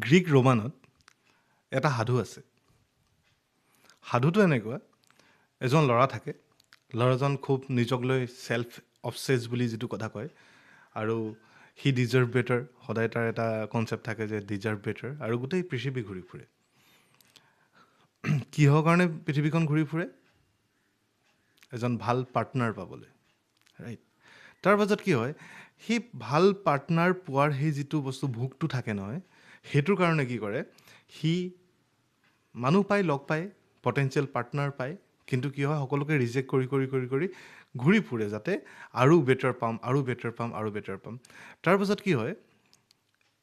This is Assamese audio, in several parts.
গ্ৰীক ৰোমানত এটা সাধু আছে। সাধুটো এনেকুৱা, এজন ল'ৰা থাকে। ল'ৰাজন খুব নিজক লৈ ছেল্ফ অবছেছ বুলি যিটো কথা কয়, আৰু হি ডিজাৰ্ভ বেটাৰ, সদায় তাৰ এটা কনচেপ্ট থাকে যে ডিজাৰ্ভ বেটাৰ, আৰু গোটেই পৃথিৱী ঘূৰি ফুৰে। কিহৰ কাৰণে পৃথিৱীখন ঘূৰি ফুৰে? এজন ভাল পাৰ্টনাৰ পাবলৈ, ৰাইট? তাৰ পাছত কি হয়, সেই ভাল পাৰ্টনাৰ পোৱাৰ সেই যিটো বস্তু ভোগটো থাকে নহয়, সেইটোৰ কাৰণে কি কৰে, সি মানুহ পায়, লগ পায়, পটেঞ্চিয়েল পাৰ্টনাৰ পায়, কিন্তু কি হয়, সকলোকে ৰিজেক্ট কৰি কৰি কৰি কৰি ঘূৰি ফুৰে যাতে আৰু বেটাৰ পাম, আৰু বেটাৰ পাম, আৰু বেটাৰ পাম। তাৰপাছত কি হয়,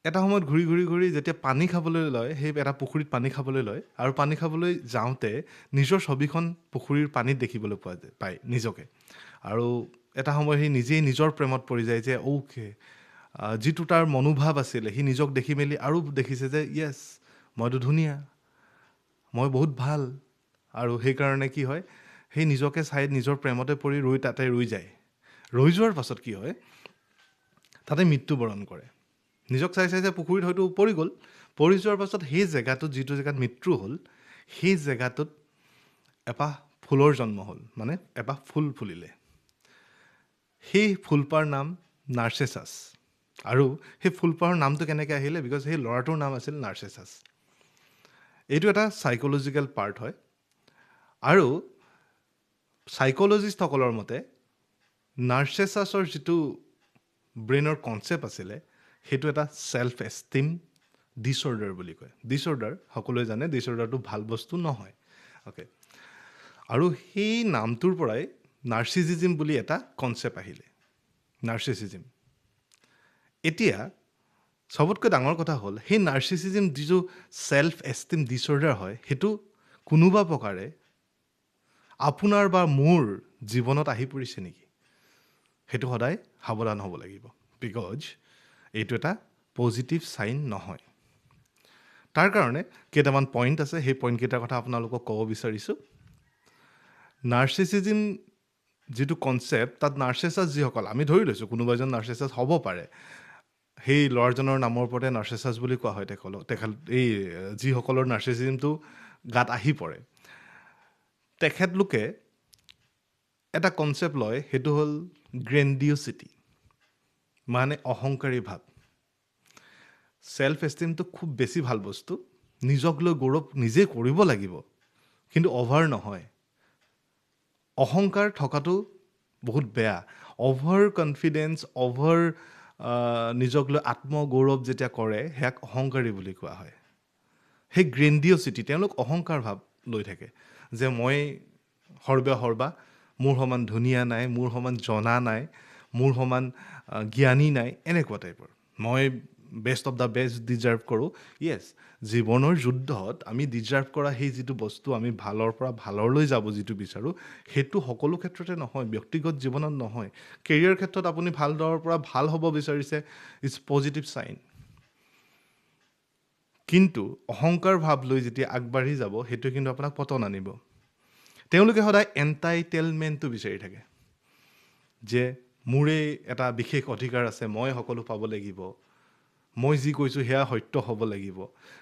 এটা সময়ত ঘূৰি ঘূৰি ঘূৰি যেতিয়া পানী খাবলৈ লয়, সেই এটা পুখুৰীত পানী খাবলৈ লয়, আৰু পানী খাবলৈ যাওঁতে নিজৰ ছবিখন পুখুৰীৰ পানীত দেখিবলৈ পায় নিজকে। আৰু এটা সময় সি নিজেই নিজৰ প্ৰেমত পৰি যায় যে অ'কে, যিটো তাৰ মনোভাৱ আছিলে, সি নিজক দেখি মেলি আৰু দেখিছে যে য়েছ, মইতো ধুনীয়া, মই বহুত ভাল। আৰু সেইকাৰণে কি হয়, সেই নিজকে চাই নিজৰ প্ৰেমতে পৰি তাতে ৰৈ যায়। ৰৈ যোৱাৰ পাছত কি হয়, তাতে মৃত্যুবৰণ কৰে। নিজক চাই চাই যে পুখুৰীত হয়তো পৰি গ'ল। পৰি যোৱাৰ পাছত সেই জেগাটোত, যিটো জেগাত মৃত্যু হ'ল, সেই জেগাটোত এপাহ ফুলৰ জন্ম হ'ল, মানে এপাহ ফুল ফুলিলে। সেই ফুলপাহৰ নাম নাৰ্চেছাছ। আৰু সেই ফুলপাহৰ নামটো কেনেকৈ আহিলে? বিকজ সেই ল'ৰাটোৰ নাম আছিল নাৰ্চেছাছ। এইটো এটা চাইক'লজিকেল পাৰ্ট হয়। আৰু চাইক'লজিষ্টসকলৰ মতে নাৰ্চেছাছৰ যিটো ব্ৰেইনৰ কনচেপ্ট আছিলে, সেইটো এটা ছেল্ফ এষ্টিম ডিছঅৰ্ডাৰ বুলি কয়। ডিছঅৰ্ডাৰ সকলোৱে জানে, ডিছঅৰ্ডাৰটো ভাল বস্তু নহয়, অ'কে। আৰু সেই নামটোৰ পৰাই নাৰ্চিছিজিম বুলি এটা কনচেপ্ট আহিলে, নাৰ্চিছিজিম। এতিয়া চবতকৈ ডাঙৰ কথা হ'ল, সেই নাৰ্চিছিজিম যিটো ছেল্ফ এষ্টিম ডিছঅৰ্ডাৰ হয়, সেইটো কোনোবা প্ৰকাৰে আপোনাৰ বা মোৰ জীৱনত আহি পৰিছে নেকি? সেইটো সদায় সাৱধান হ'ব লাগিব, বিকজ এইটো এটা পজিটিভ চাইন নহয়। তাৰ কাৰণে কেইটামান পইণ্ট আছে, সেই পইণ্টকেইটাৰ কথা আপোনালোকক ক'ব বিচাৰিছোঁ। নাৰ্চিছিজিম যিটো কনচেপ্ট, তাত নাৰ্চেছাছ যিসকল, আমি ধৰি লৈছোঁ কোনোবা এজন নাৰ্চেছাছ হ'ব পাৰে, সেই ল'ৰাজনৰ নামৰ ওপৰতে নাৰ্চেছাছ বুলি কোৱা হয় এই যিসকলৰ নাৰ্চিছিজিমটো গাত আহি পৰে, তেখেতলোকে এটা কনচেপ্ট লয়, সেইটো হ'ল গ্ৰেণ্ডিঅ'চিটি, মানে অহংকাৰী ভাৱ। ছেল্ফ এষ্টিমটো খুব বেছি ভাল বস্তু, নিজক লৈ গৌৰৱ নিজে কৰিব লাগিব, কিন্তু অভাৰ নহয়। অহংকাৰ থকাটো বহুত বেয়া। অভাৰ কনফিডেঞ্চ, অভাৰ নিজক লৈ আত্মগৌৰৱ যেতিয়া কৰে, সেয়াক অহংকাৰী বুলি কোৱা হয়। সেই গ্ৰেণ্ডিঅ'চিটি, তেওঁলোক অহংকাৰ ভাৱ লৈ থাকে যে মই সৰ্বা, মোৰ সমান ধুনীয়া নাই, মোৰ সমান জনা নাই, মোৰ সমান জ্ঞানী নাই, এনেকুৱা টাইপৰ। মই best of the best deserve কৰোঁ। য়েছ, জীৱনৰ যুদ্ধত আমি ডিজাৰ্ভ কৰা সেই যিটো বস্তু, আমি ভালৰ পৰা ভালৰলৈ যাব যিটো বিচাৰোঁ, সেইটো সকলো ক্ষেত্ৰতে নহয়, ব্যক্তিগত জীৱনত নহয়। কেৰিয়াৰ ক্ষেত্ৰত আপুনি ভালদৰৰ পৰা ভাল হ'ব বিচাৰিছে, ইটছ পজিটিভ চাইন। কিন্তু অহংকাৰ ভাৱ লৈ যেতিয়া আগবাঢ়ি যাব, সেইটো কিন্তু আপোনাক পতন আনিব। তেওঁলোকে সদায় এণ্টাইটেলমেণ্টটো বিচাৰি থাকে, যে মোৰেই এটা বিশেষ অধিকাৰ আছে, মই সকলো পাব লাগিব, মই যি কৈছোঁ সেয়া সত্য হ'ব লাগিব।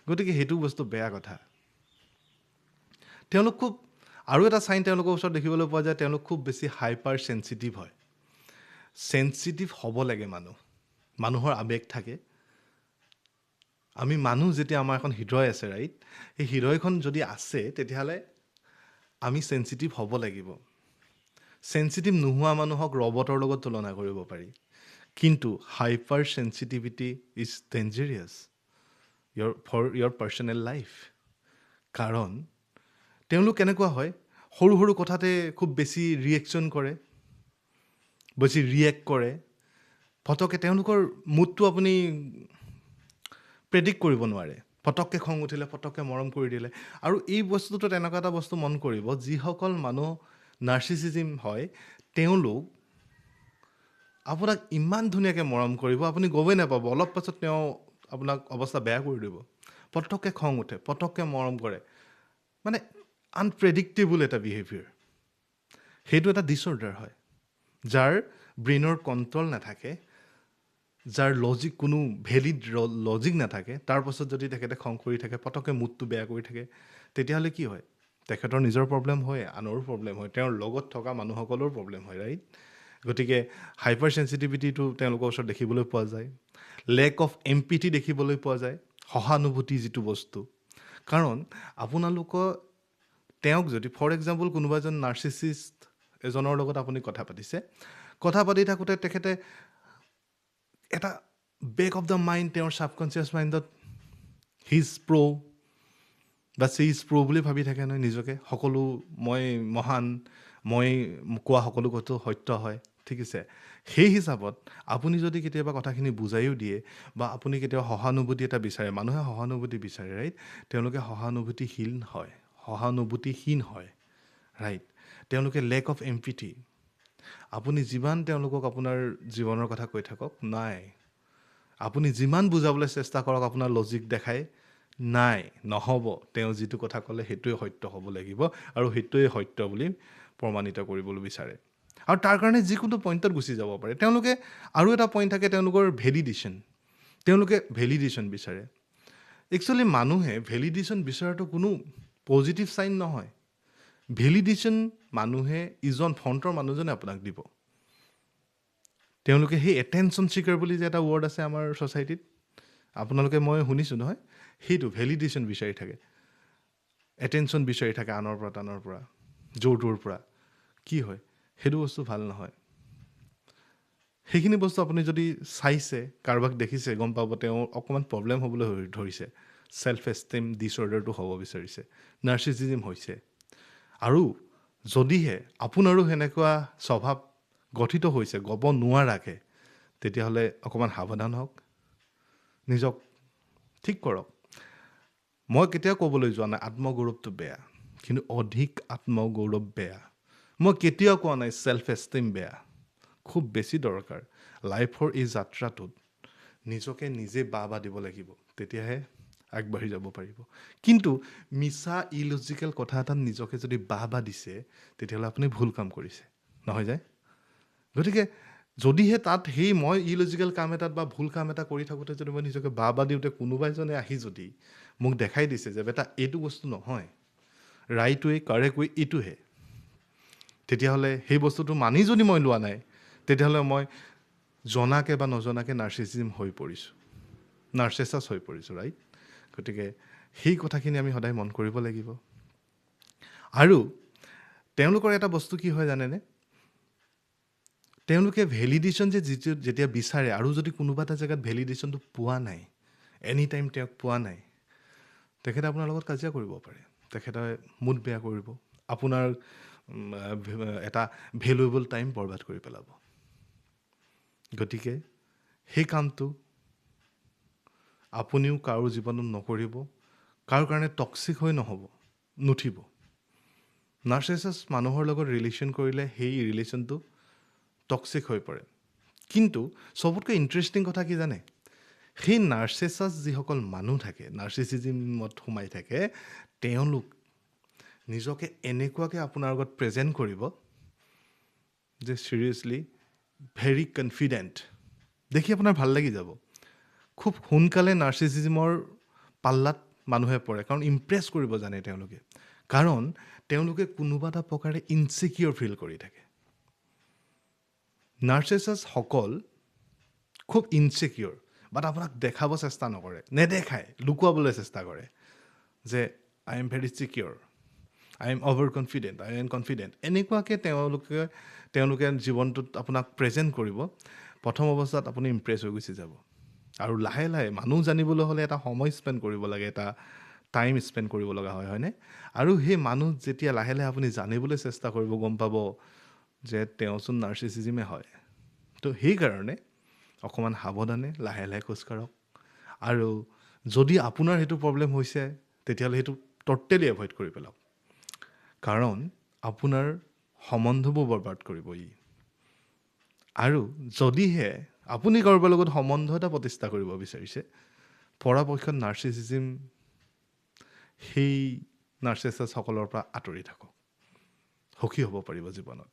গতিকে সেইটো বস্তু বেয়া কথা। তেওঁলোক খুব, আৰু এটা চাইন তেওঁলোকৰ ওচৰত দেখিবলৈ পোৱা যায়, তেওঁলোক খুব বেছি হাইপাৰ চেঞ্চিটিভ হয়। চেঞ্চিটিভ হ'ব লাগে মানুহৰ আৱেগ থাকে। আমি মানুহ যেতিয়া, আমাৰ এখন হৃদয় আছে, ৰাইট? সেই হৃদয়খন যদি আছে, তেতিয়াহ'লে আমি চেঞ্চিটিভ হ'ব লাগিব। চেঞ্চিটিভ নোহোৱা মানুহক ৰবটৰ লগত তুলনা কৰিব পাৰি, কিন্তু hypersensitivity is dangerous for your personal life. কাৰণ তেওঁলোক কেনেকুৱা হয়, সৰু সৰু কথাতে খুব বেছি ৰিয়েকশ্যন কৰে, বেছি ৰিয়েক্ট কৰে পটককৈ। তেওঁলোকৰ মুডটো আপুনি প্ৰেডিক্ট কৰিব নোৱাৰে। পটককৈ খং উঠিলে, পটককৈ মৰম কৰি দিলে। আৰু এই বস্তুটোত এনেকুৱা এটা বস্তু মন কৰিব, যিসকল মানুহ নাৰ্চিছিজিম হয়, তেওঁলোক আপোনাক ইমান ধুনীয়াকৈ মৰম কৰিব, আপুনি গমেই নাপাব, অলপ পাছত তেওঁ আপোনাক অৱস্থা বেয়া কৰি দিব। পটককৈ খং উঠে, পটককৈ মৰম কৰে, মানে আনপ্ৰেডিক্টেবল এটা বিহেভিয়াৰ। সেইটো এটা ডিছঅৰ্ডাৰ হয়, যাৰ ব্ৰেইনৰ কণ্ট্ৰল নাথাকে, যাৰ লজিক কোনো ভেলিড লজিক নাথাকে, তাৰ পাছত যদি তেখেতে খং কৰি থাকে, পটককৈ মুডটো বেয়া কৰি থাকে, তেতিয়াহ'লে কি হয়? তেখেতৰ নিজৰ প্ৰব্লেম হয়, আনৰো প্ৰব্লেম হয়, তেওঁৰ লগত থকা মানুহসকলৰো প্ৰব্লেম হয়, ৰাইট? গতিকে হাইপাৰ চেঞ্চিটিভিটিটো তেওঁলোকৰ ওচৰত দেখিবলৈ পোৱা যায়। লেক অফ এম্পিটি দেখিবলৈ পোৱা যায়, সহানুভূতি যিটো বস্তু। কাৰণ আপোনালোকৰ তেওঁক যদি ফৰ এক্সাম্পল কোনোবা এজন নাৰ্চিছিষ্ট এজনৰ লগত আপুনি কথা পাতিছে, কথা পাতি থাকোঁতে তেখেতে এটা বেক অফ দ্য মাইণ্ড, তেওঁৰ ছাবকনচিয়াছ মাইণ্ডত হিজ প্ৰ' বা চিজ প্ৰ' বুলি ভাবি থাকে নহয় নিজকে, সকলো মই মহান, মই কোৱা সকলো কথা সত্য হয়, ঠিক আছে? সেই হিচাপত আপুনি যদি কেতিয়াবা কথাখিনি বুজাইও দিয়ে বা আপুনি কেতিয়াবা সহানুভূতি এটা বিচাৰে, মানুহে সহানুভূতি বিচাৰে, ৰাইট? তেওঁলোকে সহানুভূতিহীন হয়, ৰাইট? তেওঁলোকে লেক অফ এম্পিটি। আপুনি যিমান তেওঁলোকক আপোনাৰ জীৱনৰ কথা কৈ থাকক, নাই। আপুনি যিমান বুজাবলৈ চেষ্টা কৰক, আপোনাৰ লজিক দেখায়, নাই, নহ'ব। তেওঁ যিটো কথা ক'লে সেইটোৱে সত্য হ'ব লাগিব আৰু সেইটোৱে সত্য বুলি প্ৰমাণিত কৰিবলৈ বিচাৰে। আৰু তাৰ কাৰণে যিকোনো পইণ্টত গুচি যাব পাৰে। তেওঁলোকে আৰু এটা পইণ্ট থাকে, তেওঁলোকৰ ভেলিডেশ্যন। তেওঁলোকে ভেলিডেশ্যন বিচাৰে। একচুৱেলি মানুহে ভেলিডেশ্যন বিচৰাটো কোনো পজিটিভ চাইন নহয়। ভেলিডেশ্যন মানুহে ইজন ফ্ৰণ্টৰ মানুহজনে আপোনাক দিব। তেওঁলোকে সেই এটেনশ্যন চিকাৰ বুলি যে এটা ৱৰ্ড আছে আমাৰ ছ'চাইটিত, আপোনালোকে মই শুনিছোঁ নহয়, সেইটো ভেলিডেশ্যন বিচাৰি থাকে, এটেনশ্যন বিচাৰি থাকে আনৰ পৰা, য'ৰ ত'ৰ পৰা। কি হয়? সেইটো বস্তু ভাল নহয়। সেইখিনি বস্তু আপুনি যদি চাইছে, কাৰোবাক দেখিছে, গম পাব তেওঁৰ অকণমান প্ৰব্লেম হ'বলৈ ধৰিছে, ছেল্ফ এষ্টিম ডিছঅৰ্ডাৰটো হ'ব বিচাৰিছে, নাৰ্চিছিজিম হৈছে। আৰু যদিহে আপোনাৰো সেনেকুৱা স্বভাৱ গঠিত হৈছে ক'ব নোৱাৰাকে, তেতিয়াহ'লে অকণমান সাৱধান হওক, নিজক ঠিক কৰক। মই কেতিয়াও ক'বলৈ যোৱা নাই আত্মগৌৰৱটো বেয়া, কিন্তু অধিক আত্মগৌৰৱ বেয়া। মই কেতিয়াও কোৱা নাই ছেল্ফ এষ্টিম বেয়া, খুব বেছি দৰকাৰ। লাইফৰ এই যাত্ৰাটোত নিজকে নিজে বাহ দিব লাগিব, তেতিয়াহে আগবাঢ়ি যাব পাৰিব। কিন্তু মিছা ইলজিকেল কথা এটাত নিজকে যদি বাহ দিছে, তেতিয়াহ'লে আপুনি ভুল কাম কৰিছে, নহয় যায়? গতিকে যদিহে তাত সেই মই ইলজিকেল কাম এটাত বা ভুল কাম এটা কৰি থাকোঁতে যদি মই নিজকে বাহ দিওঁতে কোনোবা এজনে আহি যদি মোক দেখাই দিছে যে বেটা এইটো বস্তু নহয়, ৰাইট ৱে, কাৰেক্ট ৱে এইটোহে, তেতিয়াহ'লে সেই বস্তুটো মানি যদি মই লোৱা নাই, তেতিয়াহ'লে মই জনাকে বা নজনাকে নাৰ্চিছিজম হৈ পৰিছোঁ, নাৰ্চেছাছ হৈ পৰিছোঁ, ৰাইট? গতিকে সেই কথাখিনি আমি সদায় মন কৰিব লাগিব। আৰু তেওঁলোকৰ এটা বস্তু কি হয় জানেনে? তেওঁলোকে ভেলিডেশ্যন যেতিয়া বিচাৰে আৰু যদি কোনোবা এটা জেগাত ভেলিডেশ্যনটো পোৱা নাই, এনি টাইম তেওঁক পোৱা নাই, তেখেতে আপোনাৰ লগত কাজিয়া কৰিব পাৰে, তেখেতে মুড বেয়া কৰিব, আপোনাৰ এটা ভেলুৱেবল টাইম বৰবাদ কৰি পেলাব। গতিকে সেই কামটো আপুনিও কাৰো জীৱনত নকৰিব, কাৰো কাৰণে টক্সিক হৈ নুঠিব। নাৰ্চিছাছ মানুহৰ লগত ৰিলেশ্যন কৰিলে সেই ৰিলেশ্যনটো টক্সিক হৈ পৰে। কিন্তু চবতকৈ ইণ্টাৰেষ্টিং কথা কি জানে? সেই নাৰ্চিছাছ যিসকল মানুহ থাকে, নাৰ্চিছিজিমত সোমাই থাকে, তেওঁলোক নিজকে এনেকুৱাকৈ আপোনাৰ আগত প্ৰেজেণ্ট কৰিব যে চিৰিয়াছলি ভেৰি কনফিডেণ্ট, দেখি আপোনাৰ ভাল লাগি যাব। খুব সোনকালে নাৰ্চিছিজিমৰ পাল্লাত মানুহে পৰে, কাৰণ ইমপ্ৰেছ কৰিব জানে তেওঁলোকে, কাৰণ তেওঁলোকে কোনোবা এটা প্ৰকাৰে ইনচিকিয়ৰ ফিল কৰি থাকে। নাৰ্চিছাছসকল খুব ইনচিকিয়ৰ, বাট আপোনাক দেখাব চেষ্টা নকৰে, নেদেখায়, লুকুৱাবলৈ চেষ্টা কৰে যে I am very secure, I am over confident, I am confident, এনেকুৱাকৈ তেওঁলোকে জীৱনটোত আপোনাক প্ৰেজেণ্ট কৰিব। প্ৰথম অৱস্থাত আপুনি ইমপ্ৰেছ হৈ গুচি যাব, আৰু লাহে লাহে মানুহ জানিবলৈ হ'লে এটা সময় স্পেণ্ড কৰিব লাগে, এটা টাইম স্পেণ্ড কৰিব লগা হয়, হয়নে? আৰু সেই মানুহ যেতিয়া লাহে লাহে আপুনি জানিবলৈ চেষ্টা কৰিব, গম পাব যে তেওঁচোন নাৰ্চিছিজিমে হয়। তো সেইকাৰণে অকণমান সাৱধানে লাহে লাহে খোজকাঢ়ক। আৰু যদি আপোনাৰ সেইটো প্ৰব্লেম হৈছে, তেতিয়াহ'লে সেইটো ট'টেলি এভইড কৰি পেলাওক, কাৰণ আপোনাৰ সম্বন্ধবোৰ বৰবাদ কৰিব ই। আৰু যদিহে আপুনি কাৰোবাৰ লগত সম্বন্ধ এটা প্ৰতিষ্ঠা কৰিব বিচাৰিছে, পৰাপক্ষত নাৰ্চিছিজিম সেই নাৰ্চিছাছসকলৰ পৰা আঁতৰি থাকক, সুখী হ'ব পাৰিব জীৱনত।